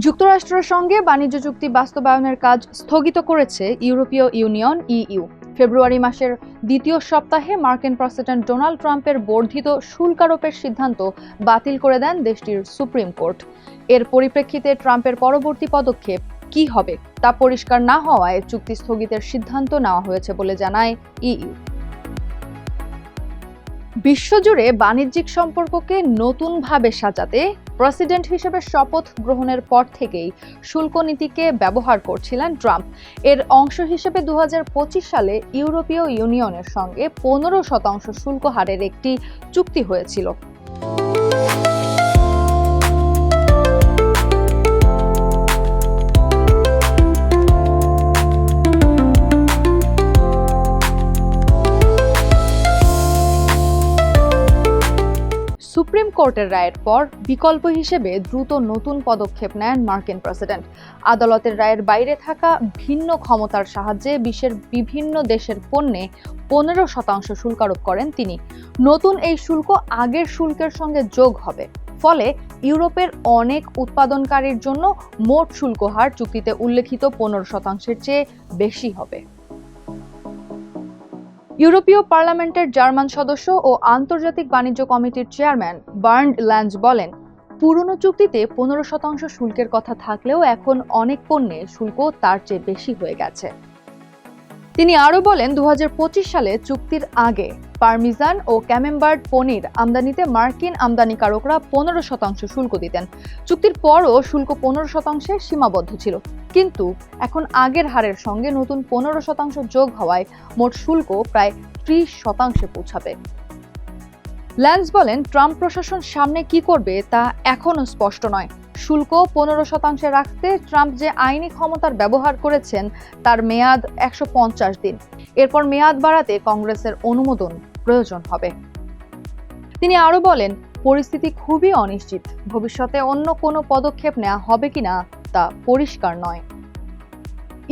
যুক্তরাষ্ট্রের সঙ্গে বাণিজ্য চুক্তি বাস্তবায়নের কাজ স্থগিত করেছে ইউরোপীয় ইউনিয়ন ইইউ। ফেব্রুয়ারি মাসের দ্বিতীয় সপ্তাহে মার্কিন প্রেসিডেন্ট ডোনাল্ড ট্রাম্পের বর্ধিত শুল্ক আরোপের সিদ্ধান্ত বাতিল করে দেন দেশটির সুপ্রিম কোর্ট। এর পরিপ্রেক্ষিতে ট্রাম্পের পরবর্তী পদক্ষেপ কি হবে তা পরিষ্কার না হওয়ায় চুক্তি স্থগিতের সিদ্ধান্ত নেওয়া হয়েছে বলে জানায় ইইউ। বিশ্বজুড়ে বাণিজ্যিক সম্পর্ককে নতুনভাবে সাজাতে প্রেসিডেন্ট হিসেবে শপথ গ্রহণের পর থেকেই শুল্ক নীতিকে ব্যবহার করছিলেন ট্রাম্প। এর অংশ হিসেবে 2025 সালে ইউরোপীয় ইউনিয়নের সঙ্গে 15% শুল্ক হারের একটি চুক্তি হয়েছিল। সুপ্রিম কোর্টের রায়ের পর বিকল্প হিসেবে দ্রুত নতুন পদক্ষেপ নেন মার্কিন প্রেসিডেন্ট। আদালতের রায়ের বাইরে থাকা ভিন্ন ক্ষমতার সাহায্যে বিশ্বের বিভিন্ন দেশের পণ্যে 15% শুল্ক আরোপ করেন তিনি। নতুন এই শুল্ক আগের শুল্কের সঙ্গে যোগ হবে, ফলে ইউরোপের অনেক উৎপাদনকারীর জন্য মোট শুল্ক হার চুক্তিতে উল্লেখিত 15%-এর চেয়ে বেশি হবে। ইউরোপীয় পার্লামেন্টের জার্মান সদস্য ও আন্তর্জাতিক বাণিজ্য কমিটির চেয়ারম্যান বার্ন্ড ল্যান্ডস বলেন, পুরনো চুক্তিতে 15% শুল্কের কথা থাকলেও এখন অনেক পণ্যে শুল্ক তার চেয়ে বেশি হয়ে গেছে। তিনি আরও বলেন, 2025 সালে চুক্তির আগে পারমিজান ও ক্যামেম্বার্ট পনির আমদানিতে মার্কিন আমদানিকারকরা 15% শুল্ক দিতেন। চুক্তির পরও শুল্ক 15%-এ সীমাবদ্ধ ছিল, কিন্তু এখন আগের হারের সঙ্গে নতুন 15% যোগ হওয়ায় মোট শুল্ক প্রায় 30%-এ পৌঁছাবে। ল্যান্ডস বলেন, ট্রাম্প প্রশাসন সামনে কি করবে তা এখনও স্পষ্ট নয়। শুল্ক 15%-এ রাখতে ট্রাম্প যে আইনি ক্ষমতার ব্যবহার করেছেন তার মেয়াদ 150 দিন। এরপর মেয়াদ বাড়াতে কংগ্রেসের অনুমোদন প্রয়োজন হবে। তিনি আরও বলেন, পরিস্থিতি খুবই অনিশ্চিত, ভবিষ্যতে অন্য কোনো পদক্ষেপ নেওয়া হবে কিনা তা পরিষ্কার নয়।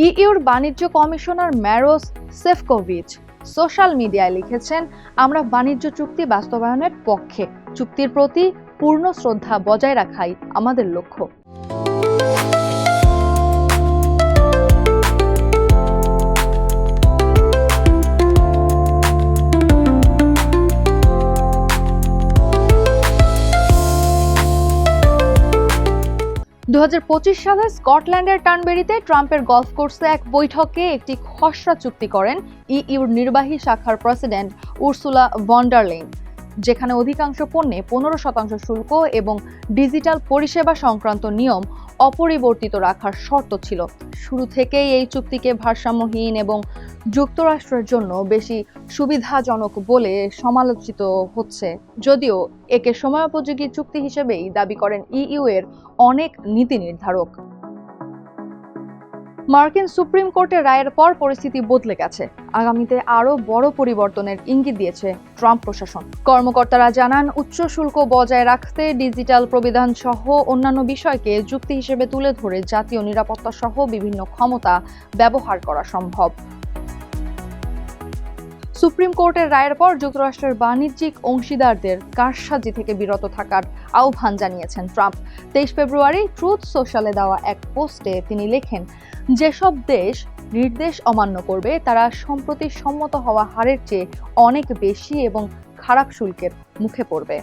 ইইউর বাণিজ্য কমিশনার ম্যারোস সেফকোভিচ সোশ্যাল মিডিয়ায় লিখেছেন, আমরা বাণিজ্য চুক্তি বাস্তবায়নের পক্ষে, চুক্তির প্রতি পূর্ণ শ্রদ্ধা বজায় রাখাই আমাদের লক্ষ্য। 2025 সালে স্কটল্যান্ডের টার্নবেরিতে ট্রাম্পের গলফ কোর্সে এক বৈঠকে একটি খসড়া চুক্তি করেন ইইউর নির্বাহী শাখার president Ursula von der Leyen, যেখানে অধিকাংশ পণ্যে 15% শুল্ক এবং ডিজিটাল পরিষেবা সংক্রান্ত নিয়ম অপরিবর্তিত রাখার শর্ত ছিল। শুরু থেকেই এই চুক্তিকে ভারসাম্যহীন এবং যুক্তরাষ্ট্রের জন্য বেশি সুবিধাজনক বলে সমালোচিত হচ্ছে, যদিও একে সময়োপযোগী চুক্তি হিসেবেই দাবি করেন ইইউ এর অনেক নীতি নির্ধারক। মার্কিন সুপ্রিম কোর্টের রায়ের পর পরিস্থিতি বদলে গেছে। আগামীতে আরও বড় পরিবর্তনের ইঙ্গিত দিয়েছে ট্রাম্প প্রশাসন। কর্মকর্তারা জানান, উচ্চ শুল্ক বজায় রাখতে ডিজিটাল প্রবিধান সহ অন্যান্য বিষয়কে যুক্তি হিসেবে তুলে ধরে জাতীয় নিরাপত্তা সহ বিভিন্ন ক্ষমতা ব্যবহার করা সম্ভব। সুপ্রিম কোর্টের রায়ের পর যুক্তরাষ্ট্রের বাণিজ্যিক অংশীদারদের কারসাজি থেকে বিরত থাকার আহ্বান জানিয়েছেন ট্রাম্প। 23 ফেব্রুয়ারি ট্রুথ সোশ্যালে দেওয়া এক পোস্টে তিনি লেখেন, যেসব দেশ নির্দেশ অমান্য করবে তারা সম্প্রতি সম্মত হওয়া হারের চেয়ে অনেক বেশি এবং খারাপ শুল্কের মুখে পড়বে।